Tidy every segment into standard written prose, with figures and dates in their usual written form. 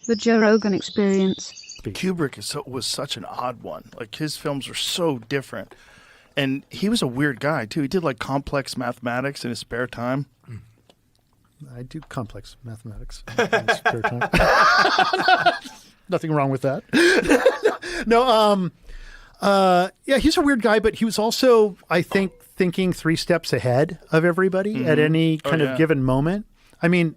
The Joe Rogan Experience. Kubrick was such an odd one. Like, his films were so different. And he was a weird guy, too. He did, like, complex mathematics in his spare time. I do complex mathematics in my spare time. Nothing wrong with that. Yeah, he's a weird guy, but he was also, I think, thinking 3 steps ahead of everybody at any kind of given moment. I mean,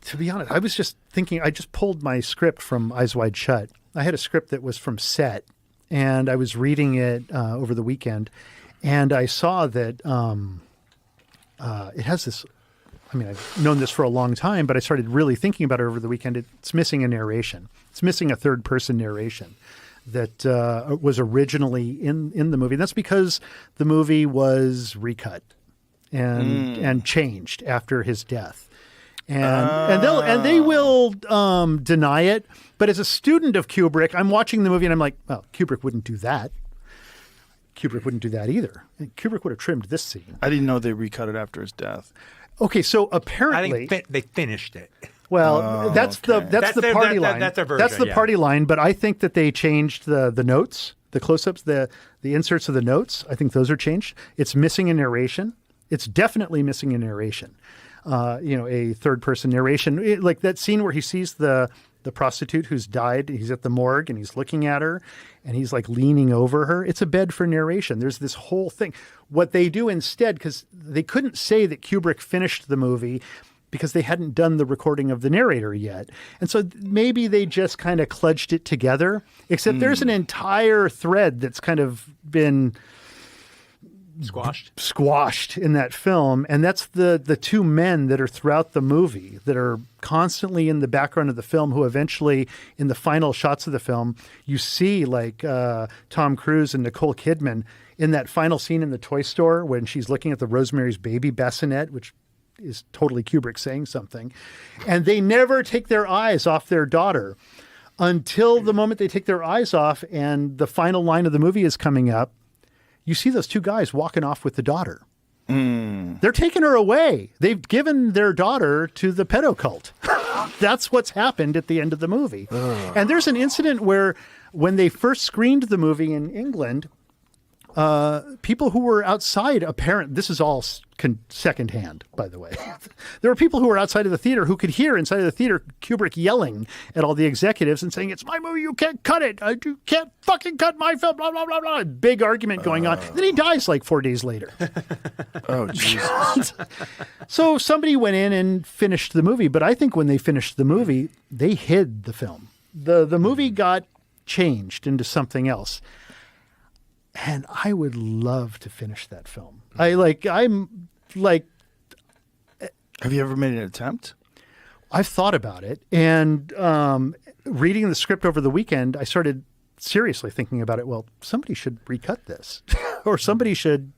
to be honest, I was just thinking, I just pulled my script from Eyes Wide Shut. I had a script that was from set, and I was reading it over the weekend, and I saw that it has this, I mean, I've known this for a long time, but I started really thinking about it over the weekend. It's missing a narration. It's missing a third-person narration that was originally in the movie. And that's because the movie was recut and changed after his death. And they will deny it. But as a student of Kubrick, I'm watching the movie and I'm like, well, Kubrick wouldn't do that. Kubrick wouldn't do that either. Kubrick would have trimmed this scene. I didn't know they recut it after his death. Okay, so apparently, I think they finished it. Well, that's the party line. That's their version. That's the party line. But I think that they changed the notes, the close-ups, the inserts of the notes. I think those are changed. It's missing a narration. It's definitely missing a narration. A third-person narration, like that scene where he sees the prostitute who's died. He's at the morgue and he's looking at her and he's like leaning over her. It's a bed for narration. There's this whole thing. What they do instead, because they couldn't say that Kubrick finished the movie because they hadn't done the recording of the narrator yet. And so maybe they just kind of kludged it together, except there's an entire thread that's kind of been squashed in that film. And that's the 2 men that are throughout the movie that are constantly in the background of the film, who eventually in the final shots of the film, you see like Tom Cruise and Nicole Kidman in that final scene in the toy store when she's looking at the Rosemary's Baby bassinet, which is totally Kubrick saying something. And they never take their eyes off their daughter until the moment they take their eyes off and the final line of the movie is coming up. You see those 2 guys walking off with the daughter. They're taking her away. They've given their daughter to the pedo cult. That's what's happened at the end of the movie. And there's an incident where when they first screened the movie in England, people who were outside, this is all secondhand, by the way. There were people who were outside of the theater who could hear inside of the theater Kubrick yelling at all the executives and saying, "It's my movie, you can't cut it. You can't fucking cut my film, blah, blah, blah, blah." Big argument going on. Then he dies like 4 days later. Oh, Jesus. So somebody went in and finished the movie, but I think when they finished the movie, they hid the film. The movie got changed into something else. And I would love to finish that film. I'm like. Have you ever made an attempt? I've thought about it. And reading the script over the weekend, I started seriously thinking about it. Well, somebody should recut this or somebody should.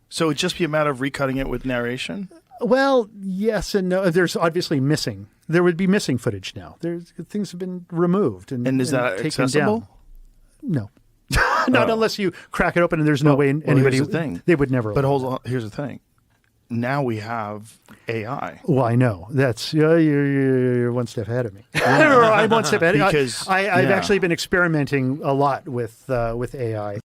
So it'd just be a matter of recutting it with narration? Well, yes and no. There's obviously missing. There would be missing footage now. Things have been removed and is that taken accessible? Down. No. Not unless you crack it open and there's no way anybody. Here's the thing. They would never. But hold on. Here's the thing. Now we have AI. Well, I know that's you're one step ahead of me. I'm one step ahead. Because I've actually been experimenting a lot with AI.